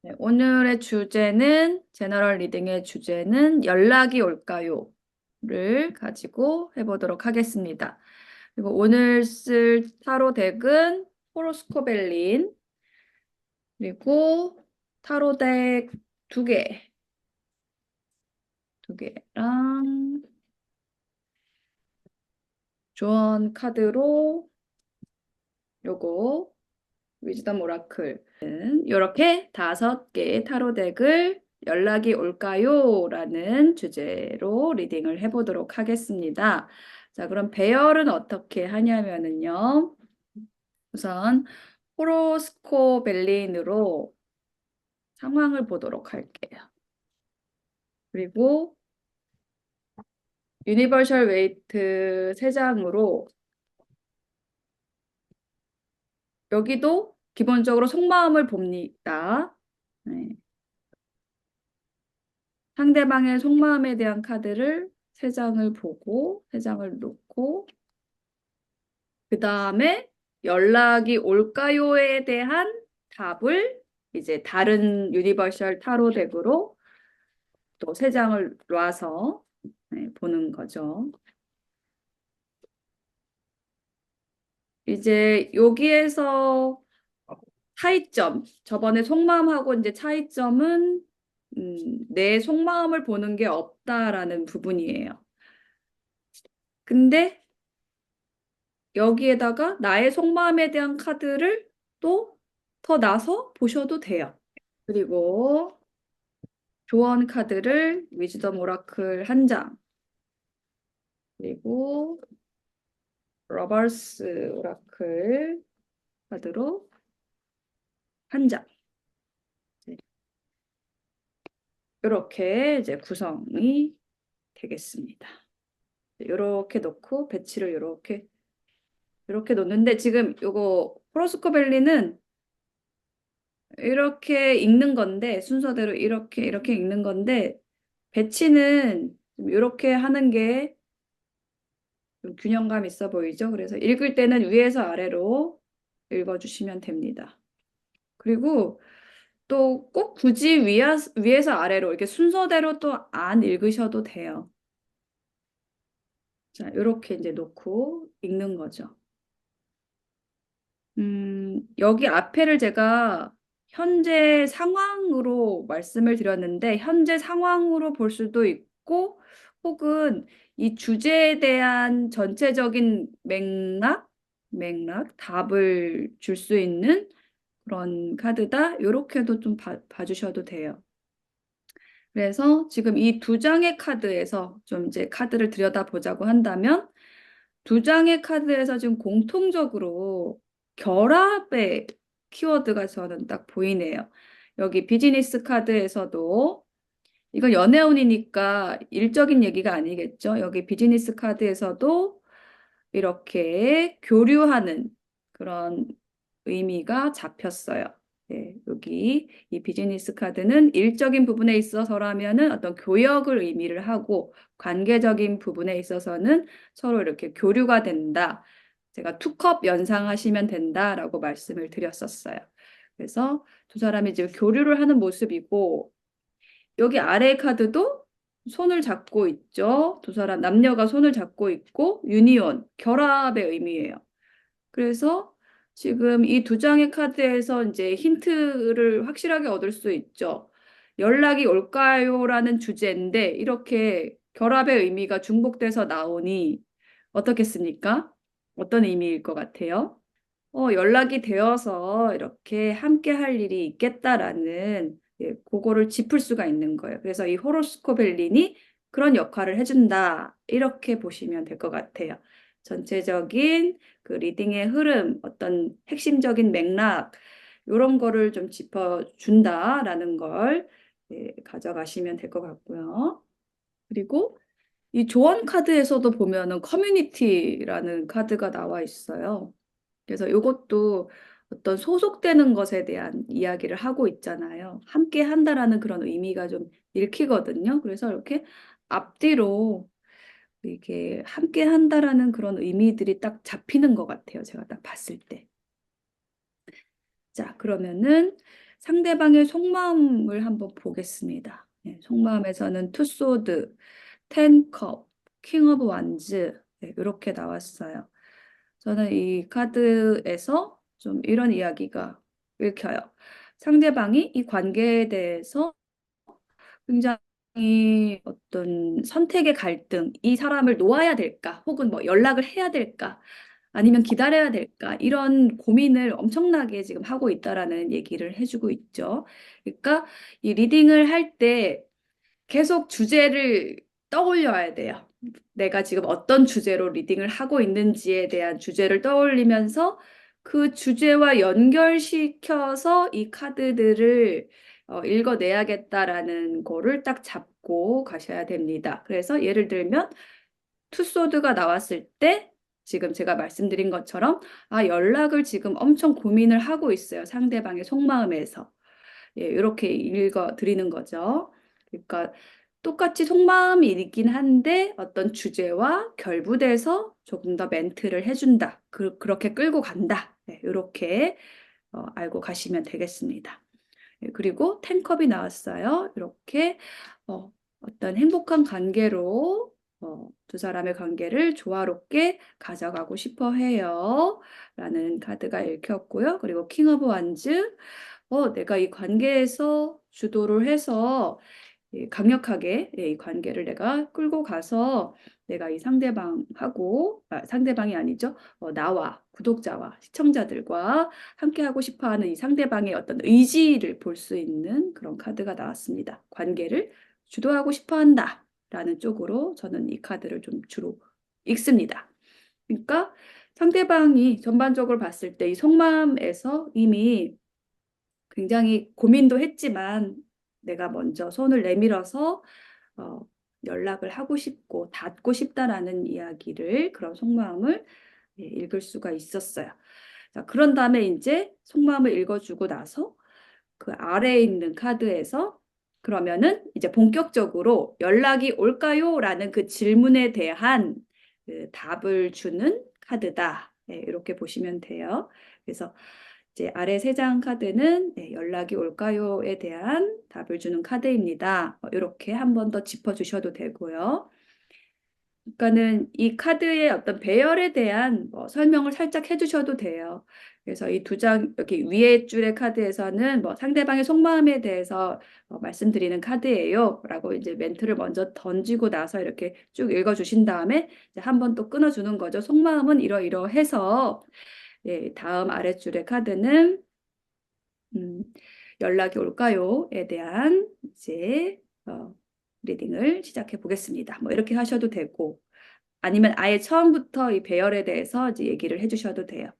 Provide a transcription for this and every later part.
네, 오늘의 주제는, 제너럴 리딩의 주제는 연락이 올까요?를 가지고 해보도록 하겠습니다. 그리고 오늘 쓸 타로 덱은 호로스코벨린, 그리고 타로 덱 두 개, 두 개랑 조언 카드로 요거 위즈덤 오라클 이렇게 5개의 타로 덱을 연락이 올까요? 라는 주제로 리딩을 해보도록 하겠습니다. 자, 그럼 배열은 어떻게 하냐면은요. 우선 호로스코 벨린으로 상황을 보도록 할게요. 그리고 유니버셜 웨이트 3장으로 여기도 기본적으로 속마음을 봅니다. 네. 상대방의 속마음에 대한 카드를 3장을 보고 3장을 놓고 그 다음에 연락이 올까요에 대한 답을 이제 다른 유니버셜 타로 덱으로 또 3장을 놔서 보는 거죠. 이제 여기에서 차이점, 저번에 속마음하고 이제 차이점은 내 속마음을 보는 게 없다라는 부분이에요. 근데 여기에다가 나의 속마음에 대한 카드를 또 더 나서 보셔도 돼요. 그리고 조언 카드를 위즈덤 오라클 한 장, 그리고 러버스 오라클 카드로 한 장. 이렇게 이제 구성이 되겠습니다. 이렇게 놓고 배치를 이렇게 놓는데 지금 요거 프로스코벨리는 이렇게 읽는 건데 순서대로 이렇게 읽는 건데 배치는 좀 이렇게 하는 게 좀 균형감 있어 보이죠? 그래서 읽을 때는 위에서 아래로 읽어주시면 됩니다. 그리고 또 꼭 굳이 위에서 아래로 이렇게 순서대로 또 안 읽으셔도 돼요. 자, 이렇게 이제 놓고 읽는 거죠. 여기 앞에를 제가 현재 상황으로 말씀을 드렸는데, 현재 상황으로 볼 수도 있고, 혹은 이 주제에 대한 전체적인 답을 줄 수 있는 그런 카드다. 이렇게도 좀 봐주셔도 돼요. 그래서 지금 이 2장의 카드에서 좀 이제 카드를 들여다보자고 한다면, 2장의 카드에서 지금 공통적으로 결합의 키워드가 저는 딱 보이네요. 여기 비즈니스 카드에서도 이건 연애운이니까 일적인 얘기가 아니겠죠. 여기 비즈니스 카드에서도 이렇게 교류하는 그런 의미가 잡혔어요. 네, 여기 이 비즈니스 카드는 일적인 부분에 있어서라면은 어떤 교역을 의미를 하고 관계적인 부분에 있어서는 서로 이렇게 교류가 된다. 제가 투컵 연상하시면 된다라고 말씀을 드렸었어요. 그래서 두 사람이 지금 교류를 하는 모습이고 여기 아래 카드도 손을 잡고 있죠. 두 사람 남녀가 손을 잡고 있고 유니온, 결합의 의미예요. 그래서 지금 이 2장의 카드에서 이제 힌트를 확실하게 얻을 수 있죠. 연락이 올까요?라는 주제인데 이렇게 결합의 의미가 중복돼서 나오니 어떻겠습니까? 어떤 의미일 것 같아요? 연락이 되어서 이렇게 함께 할 일이 있겠다라는 그거를 짚을 수가 있는 거예요. 그래서 이 호로스코벨린이 그런 역할을 해준다. 이렇게 보시면 될 것 같아요. 전체적인 그 리딩의 흐름, 어떤 핵심적인 맥락, 이런 거를 좀 짚어준다라는 걸 가져가시면 될 것 같고요. 그리고 이 조언 카드에서도 보면은 커뮤니티라는 카드가 나와 있어요. 그래서 이것도 어떤 소속되는 것에 대한 이야기를 하고 있잖아요. 함께 한다라는 그런 의미가 좀 읽히거든요. 그래서 이렇게 앞뒤로 이게 함께 한다라는 그런 의미들이 딱 잡히는 것 같아요. 제가 딱 봤을 때. 자, 그러면은 상대방의 속마음을 한번 보겠습니다. 네, 속마음에서는 투소드, 텐컵, 킹 오브 완즈 이렇게 나왔어요. 저는 이 카드에서 좀 이런 이야기가 읽혀요. 상대방이 이 관계에 대해서 굉장히 어떤 선택의 갈등, 이 사람을 놓아야 될까, 혹은 뭐 연락을 해야 될까, 아니면 기다려야 될까, 이런 고민을 엄청나게 지금 하고 있다라는 얘기를 해주고 있죠. 그러니까 이 리딩을 할 때 계속 주제를 떠올려야 돼요. 내가 지금 어떤 주제로 리딩을 하고 있는지에 대한 주제를 떠올리면서 그 주제와 연결시켜서 이 카드들을 읽어내야겠다라는 거를 딱 잡고 가셔야 됩니다. 그래서 예를 들면 투소드가 나왔을 때 지금 제가 말씀드린 것처럼 연락을 지금 엄청 고민을 하고 있어요. 상대방의 속마음에서. 예, 이렇게 읽어 드리는 거죠. 그러니까 똑같이 속마음이 있긴 한데 어떤 주제와 결부돼서 조금 더 멘트를 해준다. 그렇게 끌고 간다. 네, 이렇게 알고 가시면 되겠습니다. 예, 그리고 텐컵이 나왔어요. 이렇게 어떤 행복한 관계로 두 사람의 관계를 조화롭게 가져가고 싶어 해요. 라는 카드가 읽혔고요. 그리고 킹 오브 완즈, 내가 이 관계에서 주도를 해서 강력하게 이 관계를 내가 끌고 가서 내가 이 상대방하고, 상대방이 아니죠. 나와 구독자와 시청자들과 함께 하고 싶어 하는 이 상대방의 어떤 의지를 볼 수 있는 그런 카드가 나왔습니다. 관계를 주도하고 싶어 한다. 라는 쪽으로 저는 이 카드를 좀 주로 읽습니다. 그러니까 상대방이 전반적으로 봤을 때 이 속마음에서 이미 굉장히 고민도 했지만 내가 먼저 손을 내밀어서 어, 연락을 하고 싶고 닿고 싶다라는 이야기를 그런 속마음을 읽을 수가 있었어요. 자, 그런 다음에 이제 속마음을 읽어주고 나서 그 아래에 있는 카드에서 그러면은 이제 본격적으로 연락이 올까요? 라는 그 질문에 대한 그 답을 주는 카드다. 네, 이렇게 보시면 돼요. 그래서 이제 아래 세 장 카드는 연락이 올까요?에 대한 답을 주는 카드입니다. 이렇게 한 번 더 짚어주셔도 되고요. 그러니까는 이 카드의 어떤 배열에 대한 설명을 살짝 해주셔도 돼요. 그래서 이 두 장 여기 위에 줄의 카드에서는 상대방의 속마음에 대해서 말씀드리는 카드예요.라고 이제 멘트를 먼저 던지고 나서 이렇게 쭉 읽어주신 다음에 한 번 또 끊어주는 거죠. 속마음은 이러이러해서 다음 아랫줄의 카드는 음, 연락이 올까요?에 대한 이제 리딩을 시작해 보겠습니다. 이렇게 하셔도 되고 아니면 아예 처음부터 이 배열에 대해서 이제 얘기를 해주셔도 돼요.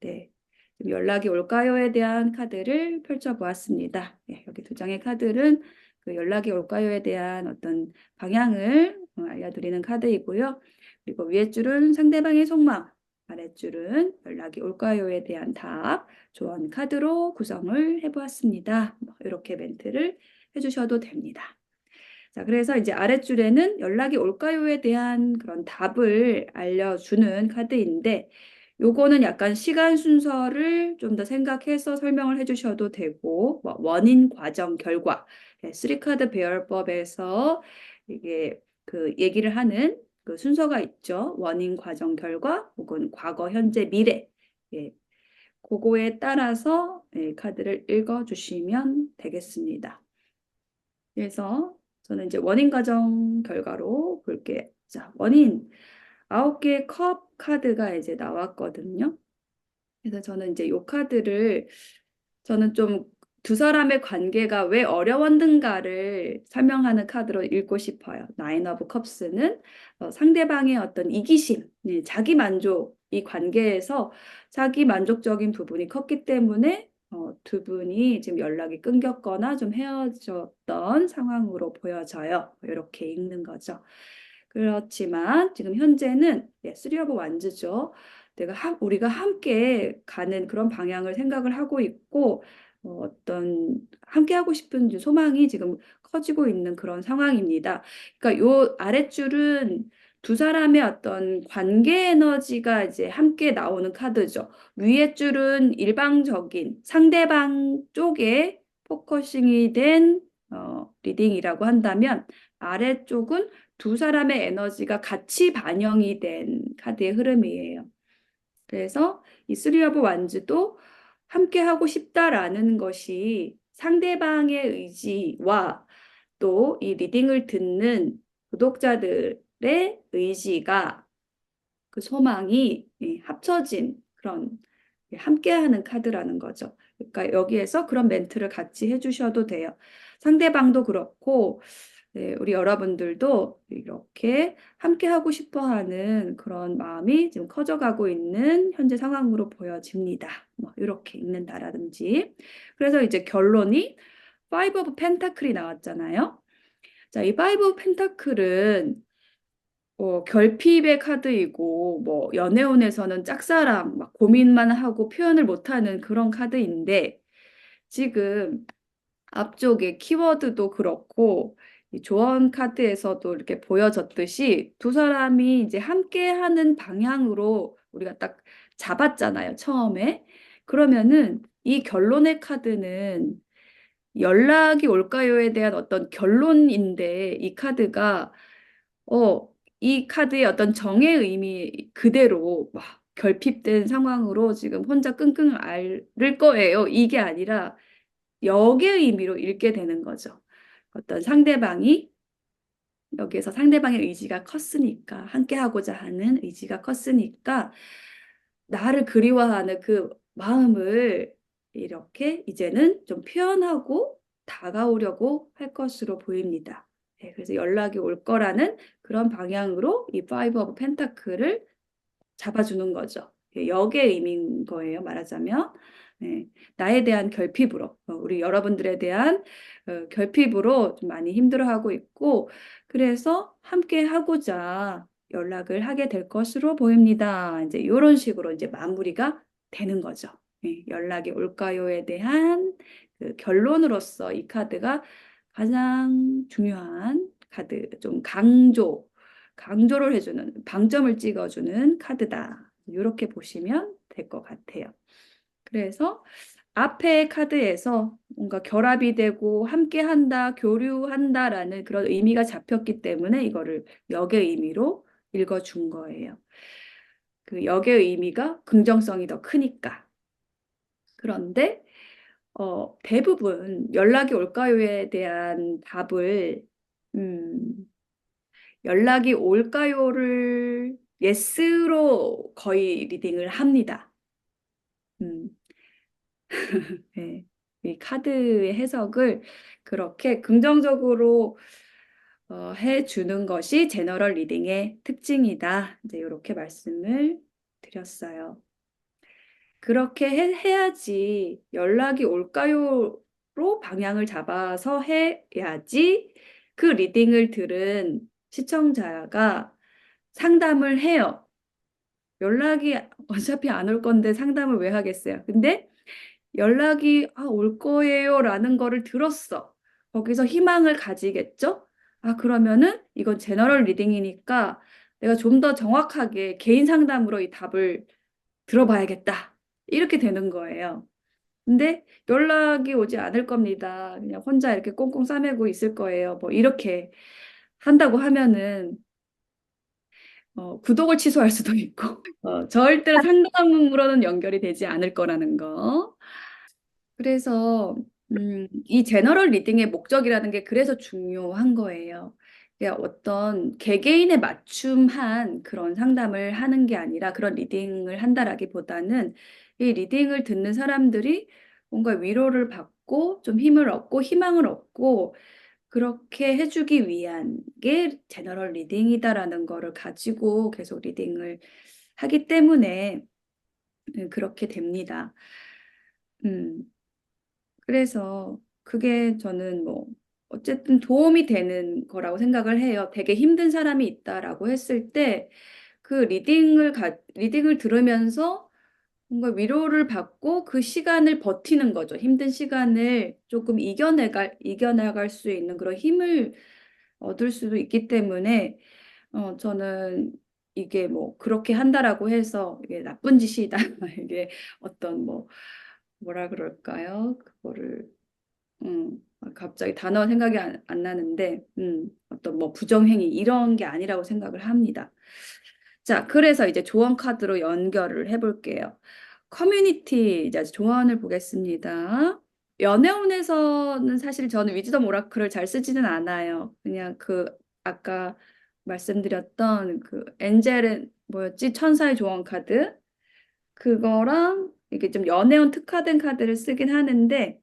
네, 지금 연락이 올까요?에 대한 카드를 펼쳐 보았습니다. 여기 두 장의 카드는 그 연락이 올까요?에 대한 어떤 방향을 알려드리는 카드이고요. 그리고 위에 줄은 상대방의 속마음, 아랫줄은 연락이 올까요?에 대한 답, 조언 카드로 구성을 해보았습니다. 이렇게 멘트를 해주셔도 됩니다. 자, 그래서 이제 아랫줄에는 연락이 올까요에 대한 그런 답을 알려주는 카드인데, 요거는 약간 시간 순서를 좀 더 생각해서 설명을 해주셔도 되고, 원인, 과정, 결과, 쓰리카드 배열법에서 이게 그 얘기를 하는 그 순서가 있죠. 원인, 과정, 결과, 혹은 과거, 현재, 미래. 예, 그거에 따라서 카드를 읽어주시면 되겠습니다. 그래서 저는 이제 원인 과정 결과로 볼게요. 자, 원인 9개의 컵 카드가 이제 나왔거든요. 그래서 저는 이제 이 카드를 저는 좀 두 사람의 관계가 왜 어려웠는가를 설명하는 카드로 읽고 싶어요. 나인 오브 컵스는 상대방의 어떤 이기심, 자기 만족, 이 관계에서 자기 만족적인 부분이 컸기 때문에 두 분이 지금 연락이 끊겼거나 좀 헤어졌던 상황으로 보여져요. 이렇게 읽는 거죠. 그렇지만 지금 현재는 쓰리 오브 완즈죠. 우리가 함께 가는 그런 방향을 생각을 하고 있고 어떤 함께 하고 싶은 소망이 지금 커지고 있는 그런 상황입니다. 그러니까 요 아랫줄은 두 사람의 어떤 관계 에너지가 이제 함께 나오는 카드죠. 위에 줄은 일방적인 상대방 쪽에 포커싱이 된 리딩이라고 한다면 아래쪽은 두 사람의 에너지가 같이 반영이 된 카드의 흐름이에요. 그래서 이 쓰리 오브 완즈도 함께 하고 싶다라는 것이 상대방의 의지와 또 이 리딩을 듣는 구독자들의 의지가 그 소망이 합쳐진 그런 함께하는 카드라는 거죠. 그러니까 여기에서 그런 멘트를 같이 해주셔도 돼요. 상대방도 그렇고 우리 여러분들도 이렇게 함께하고 싶어하는 그런 마음이 지금 커져가고 있는 현재 상황으로 보여집니다. 뭐 이렇게 읽는다라든지. 그래서 이제 결론이 파이브 오브 펜타클이 나왔잖아요. 자, 이 파이브 오브 펜타클은 결핍의 카드이고, 뭐, 연애운에서는 짝사랑, 막 고민만 하고 표현을 못하는 그런 카드인데, 지금 앞쪽에 키워드도 그렇고, 이 조언 카드에서도 이렇게 보여졌듯이 두 사람이 이제 함께 하는 방향으로 우리가 딱 잡았잖아요, 처음에. 그러면은 이 결론의 카드는 연락이 올까요에 대한 어떤 결론인데, 이 카드가 어, 이 카드의 어떤 정의 의미 그대로 막 결핍된 상황으로 지금 혼자 끙끙 앓을 거예요. 이게 아니라 역의 의미로 읽게 되는 거죠. 어떤 상대방이 여기에서 상대방의 의지가 컸으니까 함께 하고자 하는 의지가 컸으니까 나를 그리워하는 그 마음을 이렇게 이제는 좀 표현하고 다가오려고 할 것으로 보입니다. 네, 그래서 연락이 올 거라는 그런 방향으로 이 파이브 오브 펜타클을 잡아주는 거죠. 역의 의미인 거예요, 말하자면. 네, 나에 대한 결핍으로, 우리 여러분들에 대한 결핍으로 좀 많이 힘들어하고 있고, 그래서 함께 하고자 연락을 하게 될 것으로 보입니다. 이제 이런 식으로 이제 마무리가 되는 거죠. 네, 연락이 올까요에 대한 그 결론으로서 이 카드가 가장 중요한 카드, 좀 강조를 해주는, 방점을 찍어주는 카드다. 이렇게 보시면 될 것 같아요. 그래서 앞에 카드에서 뭔가 결합이 되고 함께한다, 교류한다라는 그런 의미가 잡혔기 때문에 이거를 역의 의미로 읽어준 거예요. 그 역의 의미가 긍정성이 더 크니까. 그런데 대부분 연락이 올까요에 대한 답을 연락이 올까요를 예스로 거의 리딩을 합니다. 음, 네. 이 카드의 해석을 그렇게 긍정적으로 해주는 것이 제너럴 리딩의 특징이다. 이제 이렇게 말씀을 드렸어요. 그렇게 해야지 연락이 올까요로 방향을 잡아서 해야지 그 리딩을 들은 시청자가 상담을 해요. 연락이 어차피 안 올 건데 상담을 왜 하겠어요? 근데 연락이 올 거예요라는 거를 들었어. 거기서 희망을 가지겠죠? 그러면은 이건 제너럴 리딩이니까 내가 좀 더 정확하게 개인 상담으로 이 답을 들어봐야겠다. 이렇게 되는 거예요. 근데 연락이 오지 않을 겁니다. 그냥 혼자 이렇게 꽁꽁 싸매고 있을 거예요. 뭐 이렇게 한다고 하면은 구독을 취소할 수도 있고 절대로 상담으로는 연결이 되지 않을 거라는 거. 그래서 이 제너럴 리딩의 목적이라는 게 그래서 중요한 거예요. 이게 어떤 개개인에 맞춤한 그런 상담을 하는 게 아니라 그런 리딩을 한다라기보다는 이 리딩을 듣는 사람들이 뭔가 위로를 받고 좀 힘을 얻고 희망을 얻고 그렇게 해주기 위한 게 제너럴 리딩이다라는 거를 가지고 계속 리딩을 하기 때문에 그렇게 됩니다. 음, 그래서 그게 저는 뭐 어쨌든 도움이 되는 거라고 생각을 해요. 되게 힘든 사람이 있다라고 했을 때 그 리딩을 들으면서 뭔가 위로를 받고 그 시간을 버티는 거죠. 힘든 시간을 조금 이겨나갈 수 있는 그런 힘을 얻을 수도 있기 때문에 저는 이게 뭐 그렇게 한다라고 해서 이게 나쁜 짓이다. 이게 어떤 뭐 뭐라 그럴까요? 그거를 갑자기 단어 생각이 안 나는데, 어떤 뭐 부정행위 이런 게 아니라고 생각을 합니다. 자, 그래서 이제 조언 카드로 연결을 해볼게요. 커뮤니티 이제 조언을 보겠습니다. 연애운에서는 사실 저는 위즈덤 오라클을 잘 쓰지는 않아요. 그냥 그 아까 말씀드렸던 그 엔젤은 뭐였지? 천사의 조언 카드 그거랑 이게 좀 연애운 특화된 카드를 쓰긴 하는데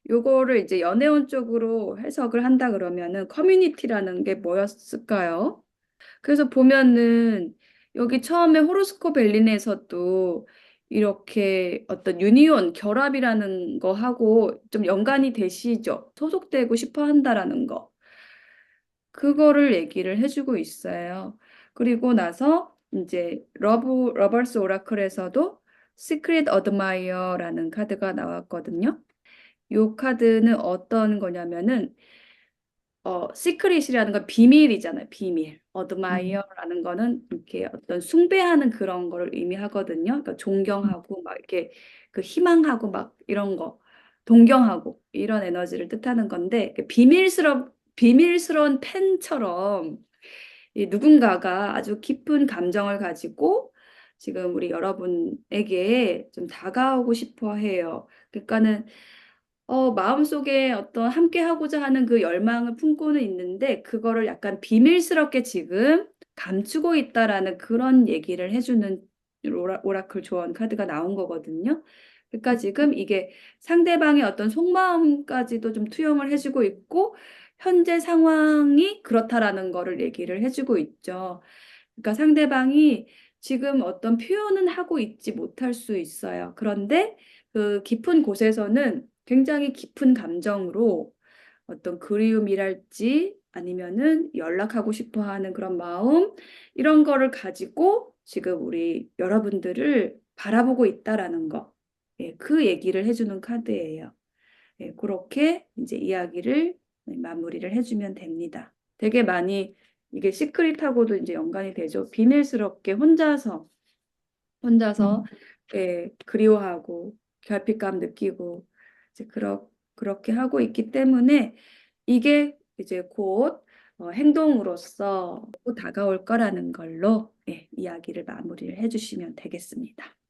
요거를 이제 연애운 쪽으로 해석을 한다 그러면은 커뮤니티라는 게 뭐였을까요? 그래서 보면은 여기 처음에 호로스코 벨린에서도 이렇게 어떤 유니온, 결합이라는 거 하고 좀 연관이 되시죠? 소속되고 싶어 한다라는 거. 그거를 얘기를 해주고 있어요. 그리고 나서 이제 러버스 오라클에서도 시크릿 어드마이어라는 카드가 나왔거든요. 요 카드는 어떤 거냐면은 시크릿이라는 건 비밀이잖아요. 비밀. 어드마이어라는 거는 이렇게 어떤 숭배하는 그런 거를 의미하거든요. 그러니까 존경하고 막 이렇게 그 희망하고 막 이런 거, 동경하고 이런 에너지를 뜻하는 건데 그 비밀스러운 팬처럼 이 누군가가 아주 깊은 감정을 가지고 지금 우리 여러분에게 좀 다가오고 싶어 해요. 그러니까는 마음속에 어떤 함께 하고자 하는 그 열망을 품고는 있는데 그거를 약간 비밀스럽게 지금 감추고 있다라는 그런 얘기를 해주는 오라클 조언 카드가 나온 거거든요. 그러니까 지금 이게 상대방의 어떤 속마음까지도 좀 투영을 해주고 있고 현재 상황이 그렇다라는 거를 얘기를 해주고 있죠. 그러니까 상대방이 지금 어떤 표현은 하고 있지 못할 수 있어요. 그런데 그 깊은 곳에서는 굉장히 깊은 감정으로 어떤 그리움이랄지 아니면은 연락하고 싶어 하는 그런 마음 이런 거를 가지고 지금 우리 여러분들을 바라보고 있다라는 거. 예, 그 얘기를 해주는 카드예요. 예, 그렇게 이제 이야기를 마무리를 해주면 됩니다. 되게 많이 이게 시크릿하고도 이제 연관이 되죠. 비밀스럽게 혼자서 예, 그리워하고 결핍감 느끼고 이제 그렇게 하고 있기 때문에 이게 이제 곧 행동으로서 다가올 거라는 걸로 예, 이야기를 마무리를 해주시면 되겠습니다.